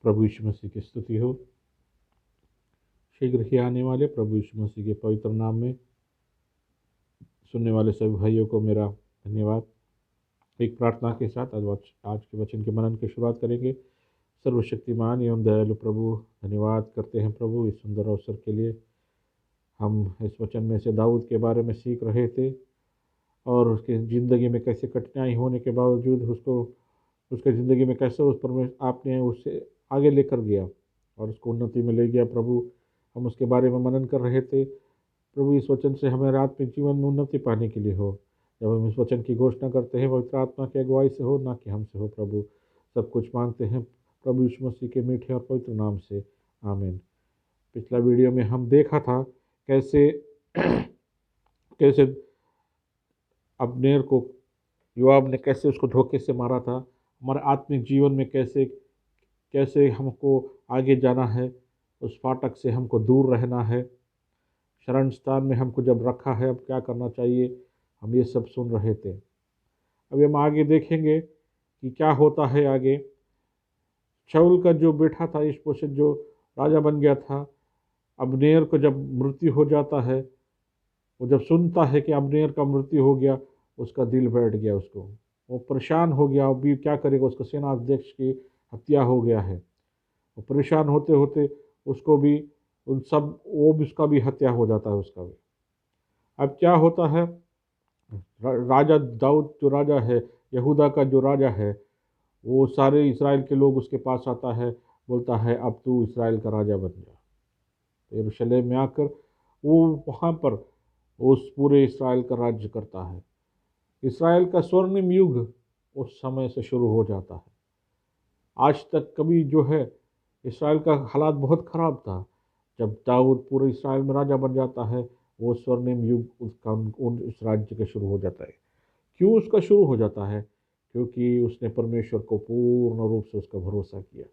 प्रभु यीशु मसीह की स्तुति हो। शीघ्र ही आने वाले प्रभु यीशु मसीह के पवित्र नाम में सुनने वाले सभी भाइयों को मेरा धन्यवाद। एक प्रार्थना के साथ आज के वचन के मनन की शुरुआत करेंगे। सर्वशक्तिमान एवं दयालु प्रभु, धन्यवाद करते हैं प्रभु इस सुंदर अवसर के लिए। हम इस वचन में से दाऊद के बारे में सीख रहे थे और उसकी ज़िंदगी में कैसे कठिनाई होने के बावजूद उसके ज़िंदगी में कैसे उस पर आपने उससे आगे लेकर गया और उसको उन्नति में ले गया। प्रभु, हम उसके बारे में मनन कर रहे थे। प्रभु, इस वचन से हमें आत्मिक जीवन में उन्नति पाने के लिए हो। जब हम इस वचन की घोषणा करते हैं, पवित्र आत्मा की अगुवाई से हो, ना कि हमसे हो। प्रभु, सब कुछ मांगते हैं प्रभु यीशु मसीह के मीठे और पवित्र नाम से, आमीन। पिछला वीडियो में हम देखा था कैसे कैसे अब्नेर को योआब ने कैसे उसको धोखे से मारा था। हमारे आत्मिक जीवन में कैसे कैसे हमको आगे जाना है, उस फाटक से हमको दूर रहना है। शरण स्थान में हमको जब रखा है, अब क्या करना चाहिए, हम ये सब सुन रहे थे। अभी हम आगे देखेंगे कि क्या होता है आगे। शाऊल का जो बेटा था इशबोशेत, जो राजा बन गया था, अब्नेर को जब मृत्यु हो जाता है, वो जब सुनता है कि अब्नेर का मृत्यु हो गया, उसका दिल बैठ गया। वो परेशान हो गया। अभी क्या करेगा, उसका सेनाध्यक्ष की हत्या हो गया है। वो परेशान होते होते उसको भी उसका भी हत्या हो जाता है, उसका भी। अब क्या होता है, राजा दाऊद जो राजा है, यहूदा का जो राजा है, वो सारे इस्राएल के लोग उसके पास आता है, बोलता है अब तू इस्राएल का राजा बन जा। तो यरूशलेम में आकर वो वहाँ पर उस पूरे इस्राएल का राज्य करता है। इस्राएल का स्वर्णिम युग उस समय से शुरू हो जाता है। आज तक कभी जो है इस्राएल का हालात बहुत ख़राब था। जब दाऊद पूरे इस्राएल में राजा बन जाता है, वो स्वर्णिम युग उस राज्य का शुरू हो जाता है। क्यों उसका शुरू हो जाता है? क्योंकि उसने परमेश्वर को पूर्ण रूप से उसका भरोसा किया।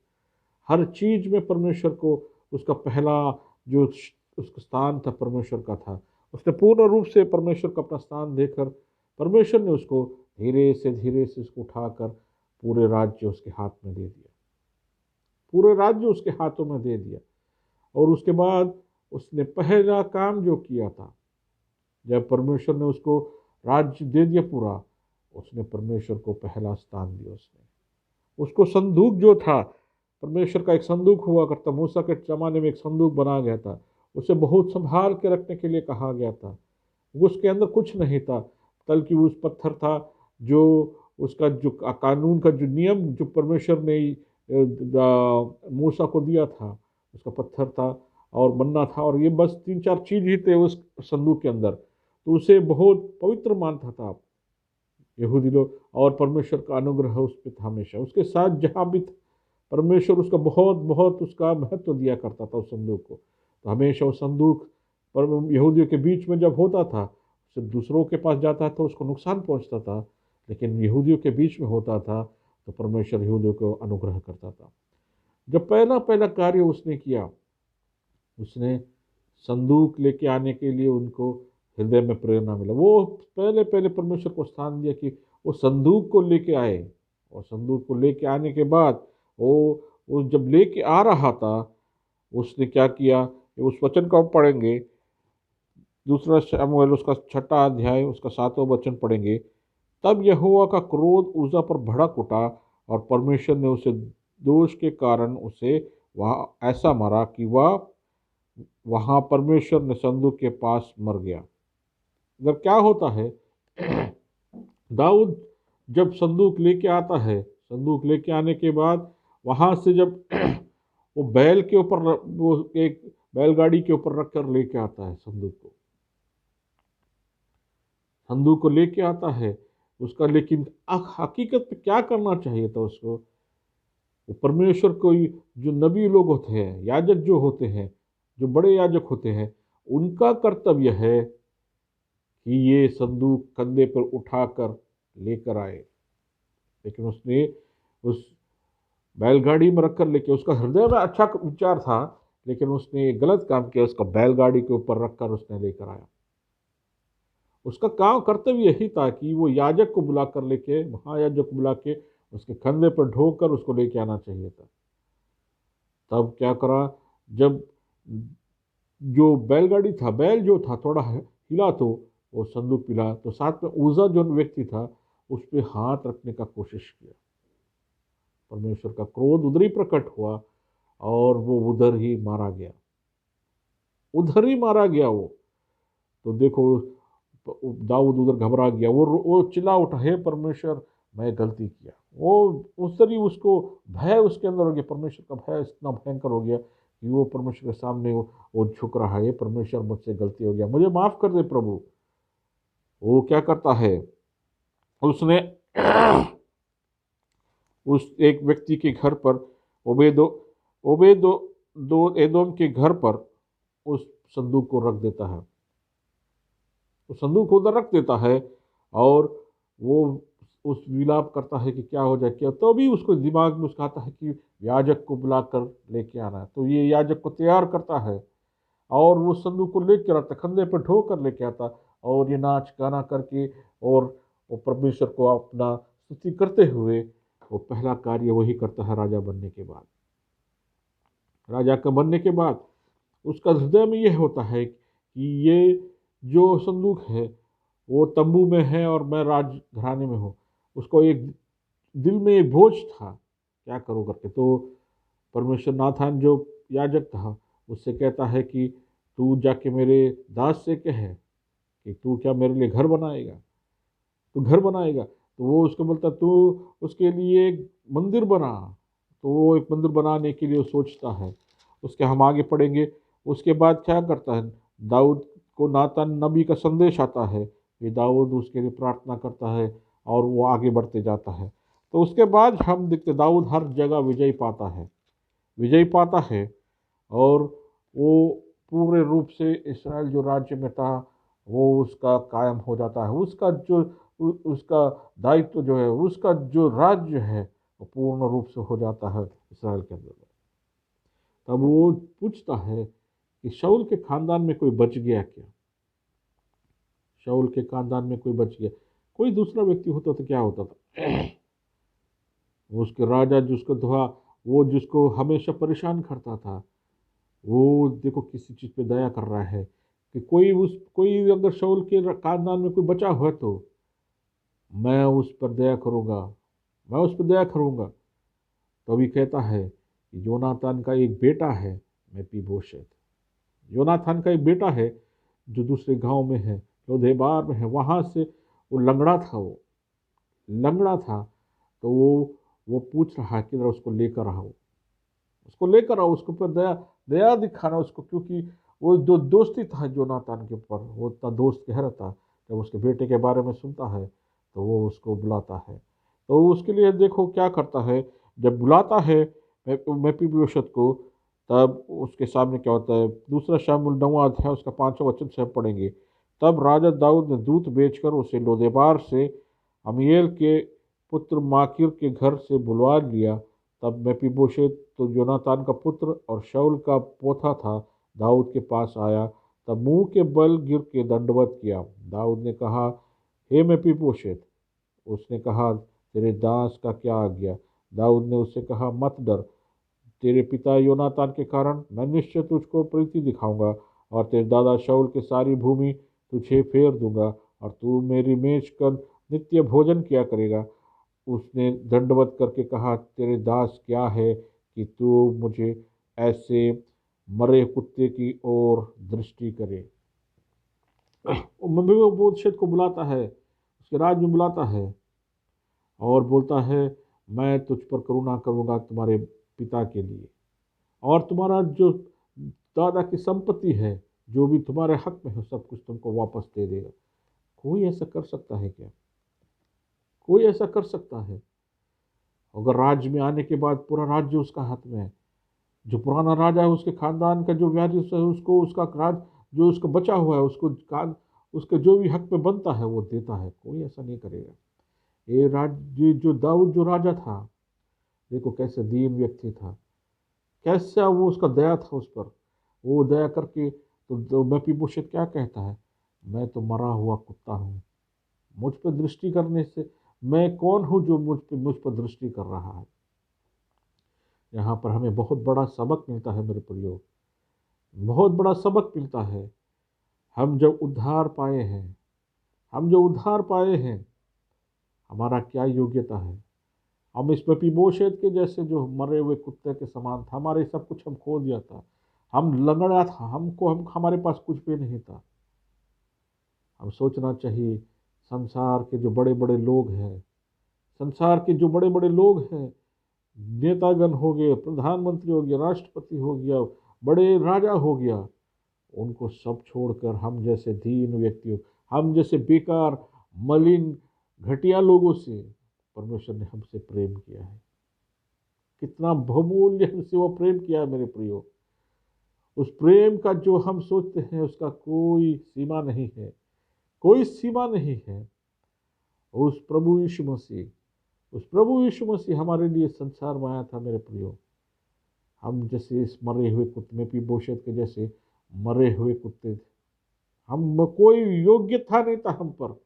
हर चीज़ में परमेश्वर को उसका पहला जो उसका स्थान था परमेश्वर का था। उसने पूर्ण रूप से परमेश्वर का अपना स्थान देकर परमेश्वर ने उसको धीरे से उसको उठाकर पूरे राज्य उसके हाथ में दे दिया। पूरे राज्य उसके हाथों में दे दिया। और उसके बाद उसने पहला काम जो किया था, जब परमेश्वर ने उसको राज्य दे दिया पूरा, उसने परमेश्वर को पहला स्थान दिया। उसको संदूक जो था, परमेश्वर का एक संदूक हुआ करता, मूसा के ज़माने में एक संदूक बना गया था, उसे बहुत संभाल के रखने के लिए कहा गया था। उसके अंदर कुछ नहीं था, बल्कि उस पत्थर था जो उसका जो कानून का जो नियम जो परमेश्वर ने मूसा को दिया था, उसका पत्थर था और मन्ना था, और ये बस 3-4 चीज़ ही थे उस संदूक के अंदर। तो उसे बहुत पवित्र मानता था यहूदी लोग, और परमेश्वर का अनुग्रह उस पर था हमेशा। उसके साथ जहाँ भी परमेश्वर उसका बहुत बहुत उसका महत्व दिया करता था उस संदूक को। तो हमेशा वो संदूक पर यहूदियों के बीच में जब होता था, उससे दूसरों के पास जाता था उसको नुकसान पहुंचता था, लेकिन यहूदियों के बीच में होता था तो परमेश्वर यहूदियों को अनुग्रह करता था। जब पहला पहला कार्य उसने किया, उसने संदूक लेके आने के लिए उनको हृदय में प्रेरणा मिला। वो पहले पहले परमेश्वर को स्थान दिया कि वो संदूक को लेके आए। और संदूक को लेके आने के बाद वो जब लेके आ रहा था, उसने क्या किया, उस वचन को हम पढ़ेंगे, दूसरा शमूएल उसका 6वां अध्याय उसका 7वां वचन पढ़ेंगे। तब यहोवा का क्रोध उज्जा पर भड़क उठा और परमेश्वर ने उसे दोष के कारण उसे वहाँ ऐसा मारा कि वह वहाँ परमेश्वर ने संदूक के पास मर गया। अगर क्या होता है, दाऊद जब संदूक लेके आता है, संदूक लेके आने के बाद वहाँ से जब वो बैल के ऊपर, वो एक बैलगाड़ी के ऊपर रखकर लेके आता है संदूक को लेके आता है उसका। लेकिन हकीकत में क्या करना चाहिए था उसको? वो परमेश्वर को जो नबी लोग होते हैं, याजक जो होते हैं, जो बड़े याजक होते हैं, उनका कर्तव्य है कि ये संदूक कंधे पर उठाकर लेकर आए। लेकिन उसने उस बैलगाड़ी में रखकर लेके, उसका हृदय में अच्छा विचार था, लेकिन उसने गलत काम किया, उसका बैलगाड़ी के ऊपर रखकर उसने लेकर आया। उसका काम कर्तव्य यही था कि वो याजक को बुला कर लेके, महायाजक को बुला के उसके कंधे पर ढोकर उसको लेके आना चाहिए था। तब क्या करा, जब जो बैलगाड़ी था, बैल जो था थोड़ा हिला तो वो संदूक पिला, तो साथ में उजा जो व्यक्ति था उस पर हाथ रखने का कोशिश किया। परमेश्वर का क्रोध उधर ही प्रकट हुआ और वो उधर ही मारा गया, उधर ही मारा गया वो। तो देखो दाऊद उधर घबरा गया, वो चिल्ला उठा, हे परमेश्वर मैं गलती किया। वो उस तरह उसको भय उसके अंदर हो गया, परमेश्वर का भय इतना भयंकर हो गया कि वो परमेश्वर के सामने वो झुक रहा है, परमेश्वर मुझसे गलती हो गया, मुझे माफ कर दे प्रभु। वो क्या करता है, उसने उस एक व्यक्ति के घर पर, ओबेदो ओबेदो दो एदोम के घर पर उस संदूक को रख देता है, उस संदूक को उधर रख देता है। और वो उस विलाप करता है कि क्या हो जाए क्या, तो भी उसको दिमाग में उसका आता है कि याजक को बुलाकर लेके आना है। तो ये याजक को तैयार करता है और वो संदूक को लेकर आता, कंधे पर ढो कर लेके आता, और ये नाच गाना करके और वो परमेश्वर को अपना स्तुति करते हुए वो पहला कार्य वही करता है राजा बनने के बाद। राजा का बनने के बाद उसका हृदय में यह होता है कि ये जो संदूक है वो तंबू में है और मैं राज घराने में हूँ। उसको एक दिल में एक बोझ था, क्या करूँ करके। तो परमेश्वर नाथान जो याजक था उससे कहता है कि तू जाके मेरे दास से कहे कि तू क्या मेरे लिए घर बनाएगा, तू घर बनाएगा। तो वो उसको बोलता तू उसके लिए एक मंदिर बना। तो वो एक मंदिर बनाने के लिए वो सोचता है। उसके हम आगे पढ़ेंगे। उसके बाद क्या करता है, दाऊद को नातान नबी का संदेश आता है कि दाऊद उसके लिए प्रार्थना करता है और वो आगे बढ़ते जाता है। तो उसके बाद हम देखते दाऊद हर जगह विजय पाता है, विजय पाता है। और वो पूरे रूप से इसराइल जो राज्य में था वो उसका कायम हो जाता है। उसका जो उसका दायित्व जो है, उसका जो राज्य है वो पूर्ण रूप से हो जाता है इसराइल के अंदर। तब वो पूछता है कि शाऊल के खानदान में कोई बच गया क्या, शाऊल के खानदान में कोई बच गया। कोई दूसरा व्यक्ति होता तो क्या होता था, उसके राजा जिसको था, वो जिसको हमेशा परेशान करता था, वो देखो किसी चीज़ पे दया कर रहा है कि कोई अगर शाऊल के खानदान में कोई बचा हुआ तो मैं उस पर दया करूँगा, मैं उस पर दया करूँगा। तो अभी कहता है कि योनातान का एक बेटा है मेपीबोशेत, योनाथान का एक बेटा है जो दूसरे गांव में है, लोदेबार में है, वहाँ से वो लंगड़ा था, वो लंगड़ा था। तो वो पूछ रहा है किधर उसको लेकर आओ, उसको लेकर आओ, उसके ऊपर दया दया दिखाना उसको, क्योंकि वो जो दोस्ती था जोनातान के ऊपर, वो इतना दोस्त गहरा था। जब उसके बेटे के बारे में सुनता है तो वो उसको बुलाता है। तो उसके लिए देखो क्या करता है, जब बुलाता है मेपीबोशेत को, तब उसके सामने क्या होता है। दूसरा शामुल 9वां अध्याय उसका 5वां वचन से हम पढ़ेंगे। तब राजा दाऊद ने दूत भेजकर उसे लोदेबार से अमीएल के पुत्र माकिर के घर से बुलवा लिया। तब मेपीबोशेत तो योनातान का पुत्र और शाऊल का पोता था, दाऊद के पास आया। तब मुंह के बल गिर के दंडवत किया। दाऊद ने कहा, हे मेपीबोशेत। उसने कहा, तेरे दास का क्या आज्ञा। दाऊद ने उससे कहा, मत डर, तेरे पिता योनातान के कारण मैं निश्चय तुझको प्रीति दिखाऊंगा और तेरे दादा शाऊल की सारी भूमि तुझे फेर दूंगा और तू मेरी मेज कर नित्य भोजन किया करेगा। उसने दंडवत करके कहा, तेरे दास क्या है कि तू मुझे ऐसे मरे कुत्ते की ओर दृष्टि करे। वो बोधशेत को बुलाता है, उसके राज में बुलाता है और बोलता है, मैं तुझ पर करुणा करूँगा तुम्हारे पिता के लिए, और तुम्हारा जो दादा की संपत्ति है, जो भी तुम्हारे हक में है, सब कुछ तुमको वापस दे देगा। कोई ऐसा कर सकता है क्या, कोई ऐसा कर सकता है? अगर राज्य में आने के बाद पूरा राज्य उसका हाथ में है, जो पुराना राजा है उसके खानदान का जो वारिस है उसको उसका राज जो उसका बचा हुआ है उसको उसके जो भी हक में बनता है वो देता है। कोई ऐसा नहीं करेगा। ये जो दाऊद जो राजा था, देखो कैसे दीन व्यक्ति था, कैसा वो उसका दया था उस पर। वो दया करके तो मेपीबोशेत क्या कहता है, मैं तो मरा हुआ कुत्ता हूँ, मुझ पर दृष्टि करने से मैं कौन हूँ जो मुझ पर दृष्टि कर रहा है। यहाँ पर हमें बहुत बड़ा सबक मिलता है मेरे प्रियो, बहुत बड़ा सबक मिलता है। हम जब उद्धार पाए हैं, हम जो उद्धार पाए हैं, हमारा क्या योग्यता है। हम इस मपीबोशेत के जैसे जो मरे हुए कुत्ते के समान था, हमारे सब कुछ हम खो दिया था, हम लंगड़ा था, हमारे पास कुछ भी नहीं था। हम सोचना चाहिए, संसार के जो बड़े बड़े लोग हैं, संसार के जो बड़े बड़े लोग हैं, नेतागण हो गए, प्रधानमंत्री हो गया, राष्ट्रपति हो गया, बड़े राजा हो गया, उनको सब छोड़कर हम जैसे दीन व्यक्तियों, हम जैसे बेकार मलिन घटिया लोगों से परमेश्वर ने हमसे प्रेम किया है। कितना बहुमूल्य हमसे वो प्रेम किया है मेरे प्रियो। उस प्रेम का जो हम सोचते हैं उसका कोई सीमा नहीं है, कोई सीमा नहीं है। उस प्रभु यीशु मसीह, उस प्रभु यीशु मसीह हमारे लिए संसार में आया था मेरे प्रियो। हम जैसे इस मरे हुए कुत्ते में पीबोशेत के जैसे मरे हुए कुत्ते थे। हम कोई योग्यता नहीं था, हम पर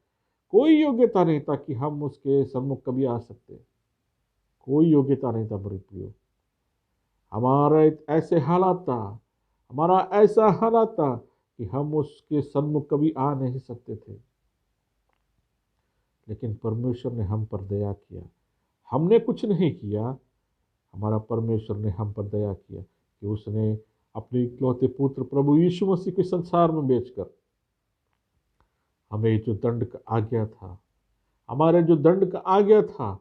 कोई योग्यता नहीं था कि हम उसके सम्मुख कभी आ सकते, कोई योग्यता नहीं था मेरे प्रियो। हमारा ऐसे हालात था, हमारा ऐसा हालात था कि हम उसके सन्मुख कभी आ नहीं सकते थे। लेकिन परमेश्वर ने हम पर दया किया। हमने कुछ नहीं किया, हमारा परमेश्वर ने हम पर दया किया कि उसने अपने इकलौते पुत्र प्रभु यीशु मसीह के संसार में भेजकर हमें जो दंड का आ गया था, हमारे जो दंड का आ गया था,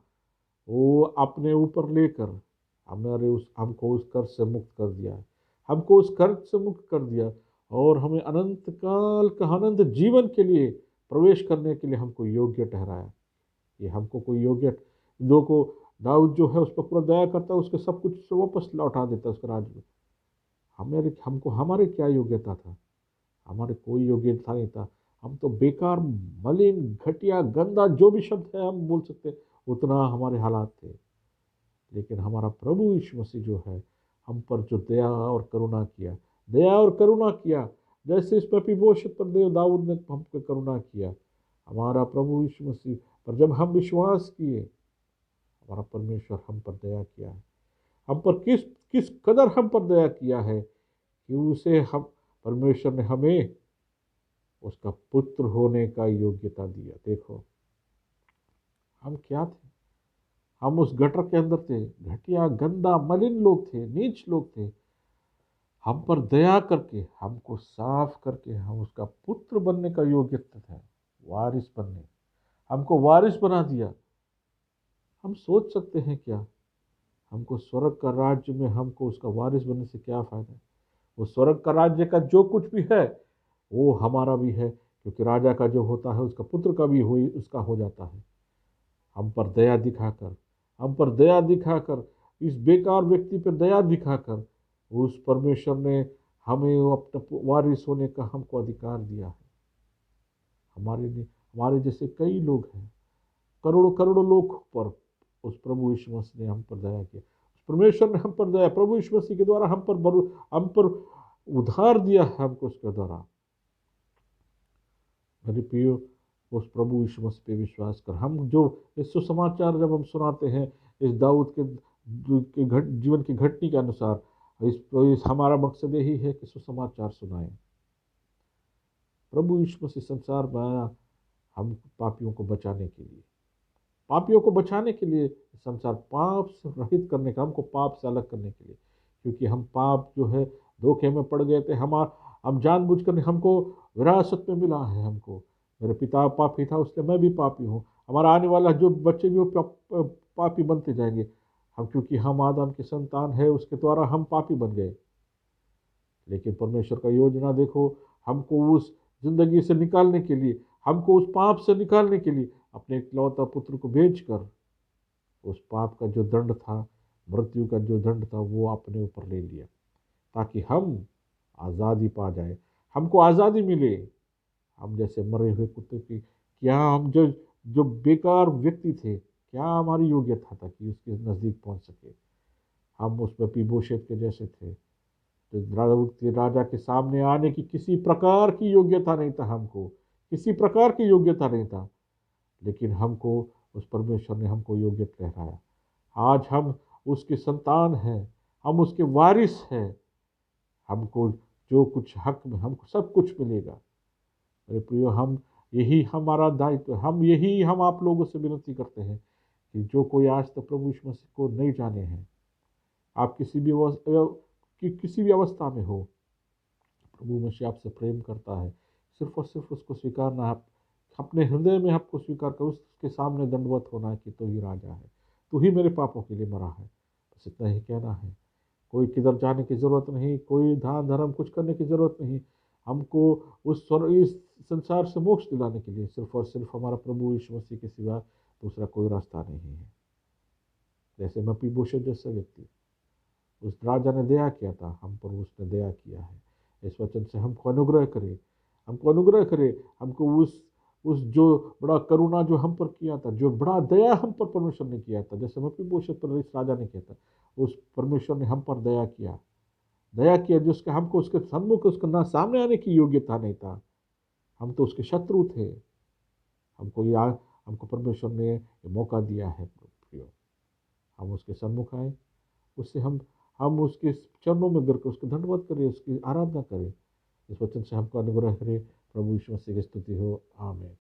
वो अपने ऊपर लेकर हमको उस कर्ज से मुक्त कर दिया, हमको उस कर्ज से मुक्त कर दिया और हमें अनंत काल का अनंत जीवन के लिए प्रवेश करने के लिए हमको योग्य ठहराया। ये हमको कोई योग्य दो को दाऊद जो है उस पर पूरा दया करता है, उसके सब कुछ वापस लौटा देता है उसके राज्य में। हमारे क्या योग्यता था, हमारे कोई योग्यता नहीं था। हम तो बेकार मलिन घटिया गंदा जो भी शब्द है हम बोल सकते, उतना हमारे हालात थे। लेकिन हमारा प्रभु यीशु मसीह जो है हम पर जो दया और करुणा किया, दया और करुणा किया, जैसे इस मपीबोशेत पर देव दाऊद ने हम पर करुणा किया, हमारा प्रभु यीशु मसीह पर जब हम विश्वास किए, हमारा परमेश्वर हम पर दया किया है। हम पर किस किस कदर हम पर दया किया है कि उसे हम परमेश्वर ने हमें उसका पुत्र होने का योग्यता दिया। देखो हम क्या थे, हम उस गटर के अंदर थे, घटिया गंदा मलिन लोग थे, नीच लोग थे। हम पर दया करके हमको साफ करके हम उसका पुत्र बनने का योग्यता था, वारिस बनने, हमको वारिस बना दिया। हम सोच सकते हैं क्या, हमको स्वर्ग का राज्य में हमको उसका वारिस बनने से क्या फायदा है। वो स्वर्ग का राज्य का जो कुछ भी है वो हमारा भी है, क्योंकि राजा का जो होता है उसका पुत्र का भी हुई उसका हो जाता है। हम पर दया दिखाकर, हम पर दया दिखाकर, इस बेकार व्यक्ति पर दया दिखाकर उस परमेश्वर ने हमें अपना वारिस होने का हमको अधिकार दिया है। हमारे लिए, हमारे जैसे कई लोग हैं, करोड़ों करोड़ों लोग पर उस प्रभु यीशु मसीह ने हम पर दया किया। उस परमेश्वर ने हम पर दया, प्रभु यीशु मसीह के द्वारा हम पर उधार दिया है हमको उसके द्वारा। मेरे प्रियो, उस प्रभु यीशु मसीह पे विश्वास कर, हम जो इस सुसमाचार जब हम सुनाते हैं इस दाऊद के जीवन की घटनी के अनुसार, इस हमारा मकसद यही है कि सुसमाचार सुनाएं। प्रभु यीशु मसीह संसार में आया हम पापियों को बचाने के लिए, पापियों को बचाने के लिए, संसार पाप से रहित करने का, हमको पाप से अलग करने के लिए। क्योंकि हम पाप जो है धोखे में पड़ गए थे, हम जानबूझकर, हमको विरासत में मिला है। हमको मेरे पिता पापी था इसलिए मैं भी पापी हूँ, हमारा आने वाला जो बच्चे भी वो पापी बनते जाएंगे। हम क्योंकि हम आदम की संतान है उसके द्वारा हम पापी बन गए। लेकिन परमेश्वर का योजना देखो, हमको उस जिंदगी से निकालने के लिए, हमको उस पाप से निकालने के लिए अपने इकलौता पुत्र को भेजकर उस पाप का जो दंड था, मृत्यु का जो दंड था, वो अपने ऊपर ले लिया ताकि हम आज़ादी पा जाए, हमको आज़ादी मिले। हम जैसे मरे हुए कुत्ते की, क्या हम जो जो बेकार व्यक्ति थे, क्या हमारी योग्यता था कि उसके नज़दीक पहुंच सके। हम उस मपीबोशेत के जैसे थे, तो दाऊद के राजा के सामने आने की किसी प्रकार की योग्यता नहीं था, हमको किसी प्रकार की योग्यता नहीं था। लेकिन हमको उस परमेश्वर ने हमको योग्य ठहराया। आज हम उसकी संतान हैं, हम उसके वारिस हैं, हमको जो कुछ हक में हमको सब कुछ मिलेगा। मेरे प्रियो, हम यही हमारा दायित्व, हम आप लोगों से विनती करते हैं कि जो कोई आज तक प्रभु यीशु मसीह को नहीं जाने हैं, आप किसी भी अवस्था में हो, प्रभु मसीह आपसे प्रेम करता है। सिर्फ और सिर्फ उसको स्वीकारना, आप अपने हृदय में आपको स्वीकार कर उसके सामने दंडवत होना है कि तू ही राजा है, तू ही मेरे पापों के लिए मरा है। बस इतना ही कहना है। कोई किधर जाने की ज़रूरत नहीं, कोई दान धर्म कुछ करने की ज़रूरत नहीं। हमको इस संसार से मोक्ष दिलाने के लिए सिर्फ और सिर्फ हमारा प्रभु यीशु मसीह के सिवा दूसरा कोई रास्ता नहीं है। जैसे मपीबोशत जैसा व्यक्ति, उस राजा ने दया किया था, हम पर उसने दया किया है। इस वचन से हमको अनुग्रह करे, हमको अनुग्रह करे, हमको उस जो बड़ा करुणा जो हम पर किया था, जो बड़ा दया हम पर परमेश्वर ने किया था, जैसे मपीबोशत पर इस राजा ने किया था, उस परमेश्वर ने हम पर दया किया जिसके हमको उसके सन्मुख उसके ना सामने आने की योग्यता नहीं था। हम तो उसके शत्रु थे। हमको यार हमको परमेश्वर ने ये मौका दिया है प्रियो, हम उसके सन्मुख आए, उससे हम उसके चरणों में गिर कर उसके धन्यवाद करें, उसकी आराधना करें। इस वचन से हमको अनुग्रह करे। प्रभु यीशु मसीह की स्तुति हो। आमीन।